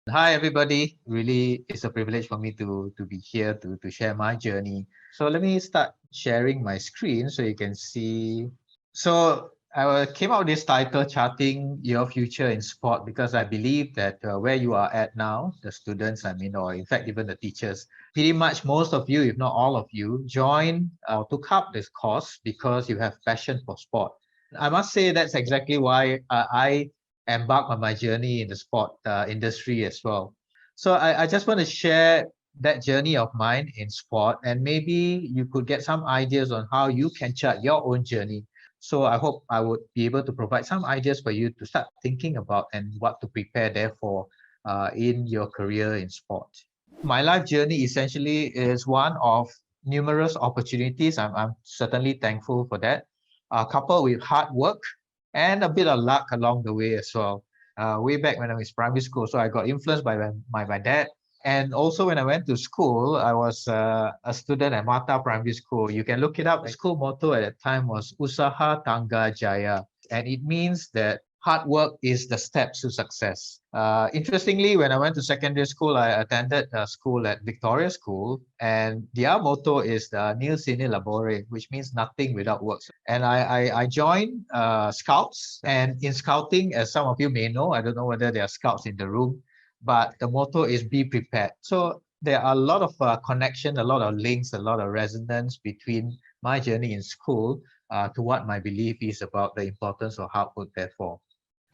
Hi, everybody. Really, it's a privilege for me to be here to share my journey. So let me start sharing my screen so you can see. So I came out with this title, Charting Your Future in Sport, because I believe that where you are at now, the students, or in fact, even the teachers, pretty much most of you, if not all of you, join or took up this course because you have passion for sport. I must say that's exactly why I embarked on my journey in the sport industry as well. So I just want to share that journey of mine in sport, and maybe you could get some ideas on how you can chart your own journey. So I hope I would be able to provide some ideas for you to start thinking about and what to prepare therefore in your career in sport. My life journey essentially is one of numerous opportunities. I'm certainly thankful for that, coupled with hard work and a bit of luck along the way as well. Way back when I was primary school, so I got influenced by my dad. And also when I went to school, I was a student at Mata Primary School. You can look it up. The school motto at that time was Usaha Tangga Jaya. And it means that hard work is the steps to success. Interestingly, when I went to secondary school, I attended a school at Victoria School, and their motto is Nil Sine Labore, which means nothing without work. And I joined Scouts, and in Scouting, as some of you may know, I don't know whether there are Scouts in the room, but the motto is be prepared. So there are a lot of connection, a lot of links, a lot of resonance between my journey in school to what my belief is about the importance of hard work, therefore.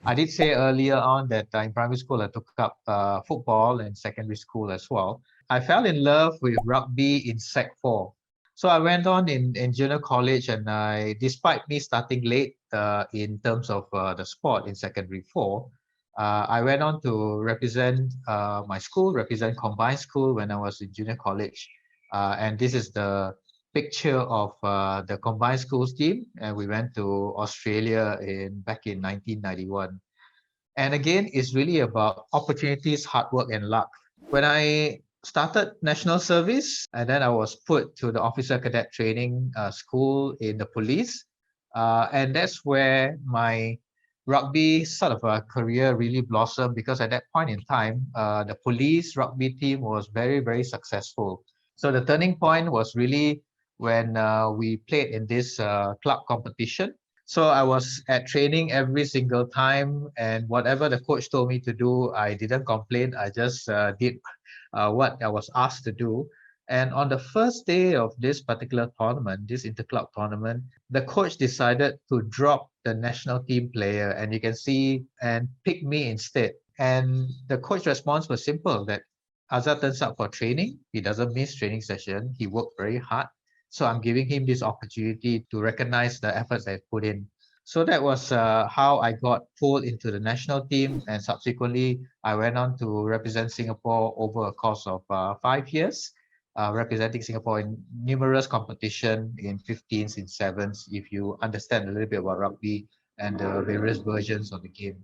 I did say earlier on that in primary school I took up football and secondary school as well. I fell in love with rugby in Sec 4. So I went on in junior college, and despite me starting late in terms of the sport in secondary 4, I went on to represent my school, represent combined school when I was in junior college. And this is the picture of the combined schools team, and we went to Australia back in 1991. And again, it's really about opportunities, hard work, and luck. When I started national service, and then I was put to the officer cadet training school in the police, and that's where my rugby sort of a career really blossomed, because at that point in time, the police rugby team was very, very successful. So the turning point was really when we played in this club competition. So I was at training every single time, and whatever the coach told me to do, I didn't complain. I just did what I was asked to do. And on the first day of this particular tournament, this interclub tournament, the coach decided to drop the national team player, and you can see, and pick me instead. And the coach's response was simple, that Azhar turns up for training. He doesn't miss training session. He worked very hard. So I'm giving him this opportunity to recognize the efforts I've put in. So that was how I got pulled into the national team, and subsequently I went on to represent Singapore over a course of 5 years, representing Singapore in numerous competition in 15s, in sevens, if you understand a little bit about rugby and the various versions of the game.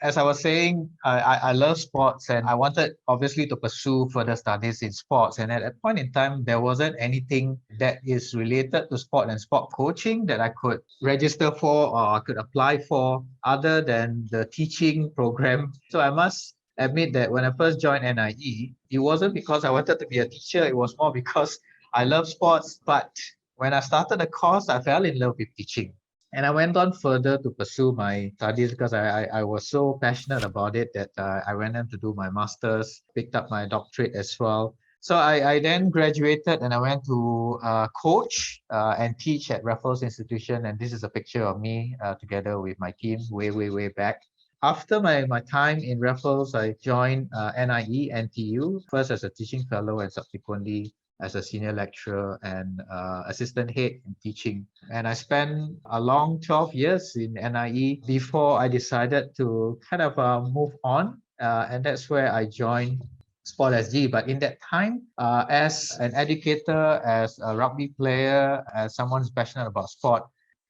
As I was saying, I love sports, and I wanted obviously to pursue further studies in sports. And at that point in time, there wasn't anything that is related to sport and sport coaching that I could register for or I could apply for other than the teaching program. So I must admit that when I first joined NIE, it wasn't because I wanted to be a teacher, it was more because I love sports. But when I started the course, I fell in love with teaching. And I went on further to pursue my studies because I was so passionate about it that I went on to do my master's, picked up my doctorate as well. So I then graduated, and I went to coach and teach at Raffles Institution. And this is a picture of me together with my team way, way, way back. After my time in Raffles, I joined NIE, NTU, first as a teaching fellow and subsequently as a senior lecturer and assistant head in teaching. And I spent a long 12 years in NIE before I decided to kind of move on. And that's where I joined CoachSG. But in that time, as an educator, as a rugby player, as someone who's passionate about sport,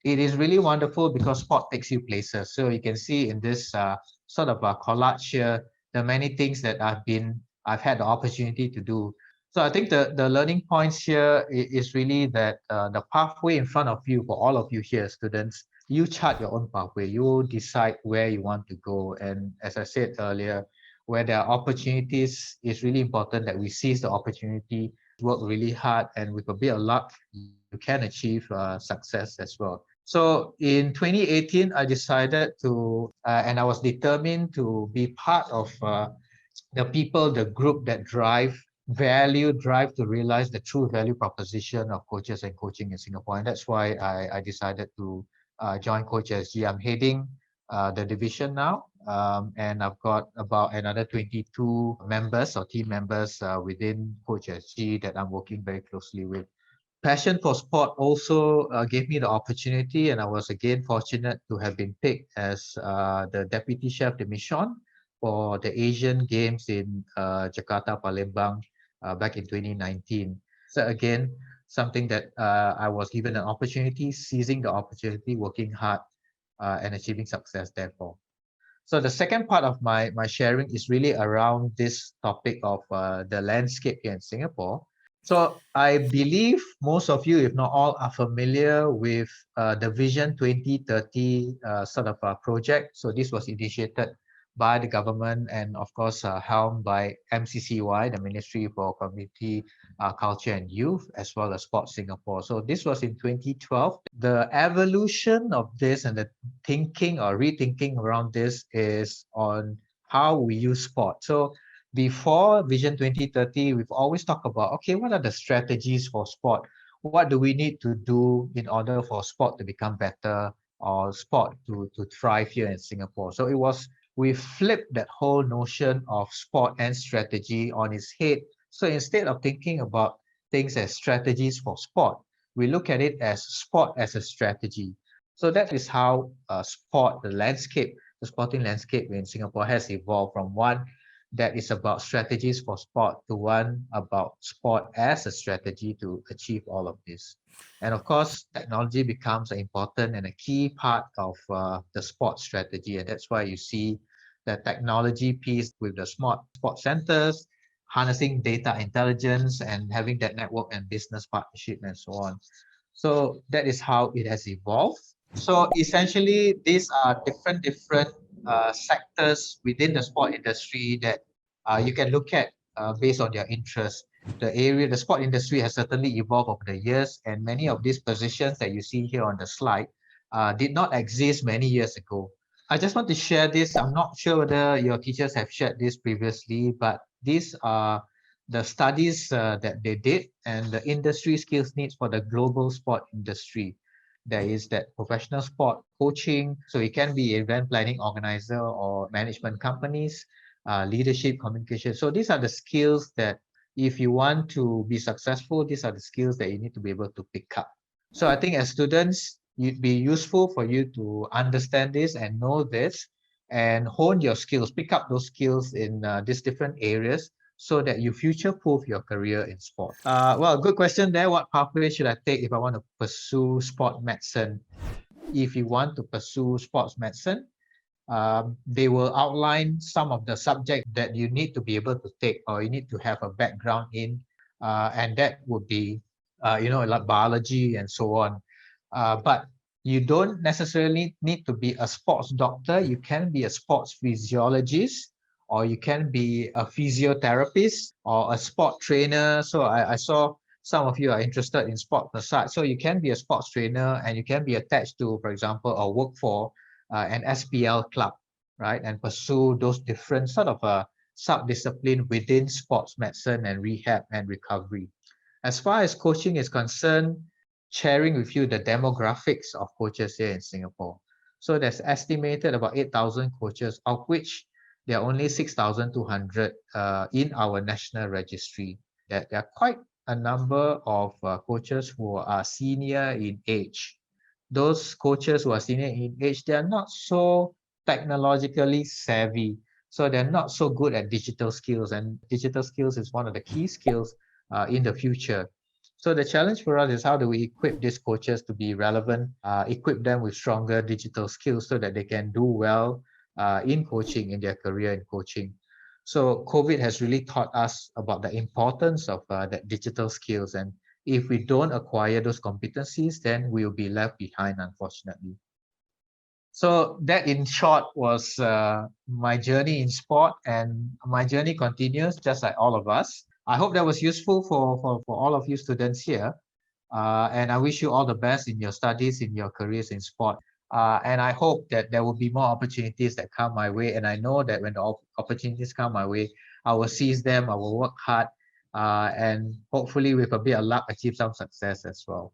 it is really wonderful because sport takes you places. So you can see in this sort of a collage here, the many things that I've had the opportunity to do. So I think the learning points here is really that the pathway in front of you, for all of you here, students, you chart your own pathway. You decide where you want to go. And as I said earlier, where there are opportunities, it's really important that we seize the opportunity, work really hard, and with a bit of luck, you can achieve success as well. So in 2018, I decided to, and I was determined to be part of the people, the group that drive to realize the true value proposition of coaches and coaching in Singapore. And that's why I decided to join CoachSG. I'm heading the division now, and I've got about another 22 members or team members within CoachSG that I'm working very closely with. Passion for sport also gave me the opportunity, and I was again fortunate to have been picked as the deputy chef de mission for the Asian Games in Jakarta, Palembang back in 2019. So again, something that I was given an opportunity, seizing the opportunity, working hard and achieving success therefore. So the second part of my sharing is really around this topic of the landscape here in Singapore. So I believe most of you, if not all, are familiar with the Vision 2030 sort of project. So this was initiated by the government and of course helmed by MCCY, the Ministry for Community, Culture and Youth, as well as Sport Singapore. So this was in 2012. The evolution of this and the thinking or rethinking around this is on how we use sport. So before Vision 2030, we've always talked about, okay, what are the strategies for sport? What do we need to do in order for sport to become better or sport to thrive here in Singapore? So we flipped that whole notion of sport and strategy on its head. So instead of thinking about things as strategies for sport, we look at it as sport as a strategy. So that is how sport, the sporting landscape in Singapore has evolved from one that is about strategies for sport to one about sport as a strategy to achieve all of this. And of course, technology becomes an important and a key part of the sport strategy. And that's why you see the technology piece with the smart sport centers, harnessing data intelligence and having that network and business partnership and so on. So that is how it has evolved. So essentially, these are different sectors within the sport industry that you can look at based on your interest. The sport industry has certainly evolved over the years, and many of these positions that you see here on the slide did not exist many years ago. I just want to share this. I'm not sure whether your teachers have shared this previously, but these are the studies that they did and the industry skills needs for the global sport industry. There is that professional sport coaching, so it can be event planning organizer or management companies, leadership, communication. So these are the skills that if you want to be successful, these are the skills that you need to be able to pick up. So I think as students, it'd be useful for you to understand this and know this and hone your skills, pick up those skills in these different areas so that you future-proof your career in sport. Well, good question there. What pathway should I take if I want to pursue sport medicine? If you want to pursue sports medicine, they will outline some of the subjects that you need to be able to take or you need to have a background in, and that would be, like biology and so on. But you don't necessarily need to be a sports doctor. You can be a sports physiologist, or you can be a physiotherapist or a sport trainer. So I saw some of you are interested in sport massage. So you can be a sports trainer and you can be attached to, for example, or work for an SPL club, right? And pursue those different sort of sub-discipline within sports medicine and rehab and recovery. As far as coaching is concerned, sharing with you the demographics of coaches here in Singapore. So there's estimated about 8,000 coaches, of which there are only 6,200 in our national registry. There are quite a number of coaches who are senior in age. Those coaches who are senior in age, they are not so technologically savvy. So they're not so good at digital skills, and digital skills is one of the key skills in the future. So the challenge for us is how do we equip these coaches to be relevant, equip them with stronger digital skills so that they can do well in coaching, in their career in coaching. So COVID has really taught us about the importance of that digital skills. And if we don't acquire those competencies, then we'll be left behind, unfortunately. So that in short was my journey in sport, and my journey continues just like all of us. I hope that was useful for all of you students here. And I wish you all the best in your studies, in your careers in sport. And I hope that there will be more opportunities that come my way. And I know that when the opportunities come my way, I will seize them, I will work hard, and hopefully with a bit of luck, achieve some success as well.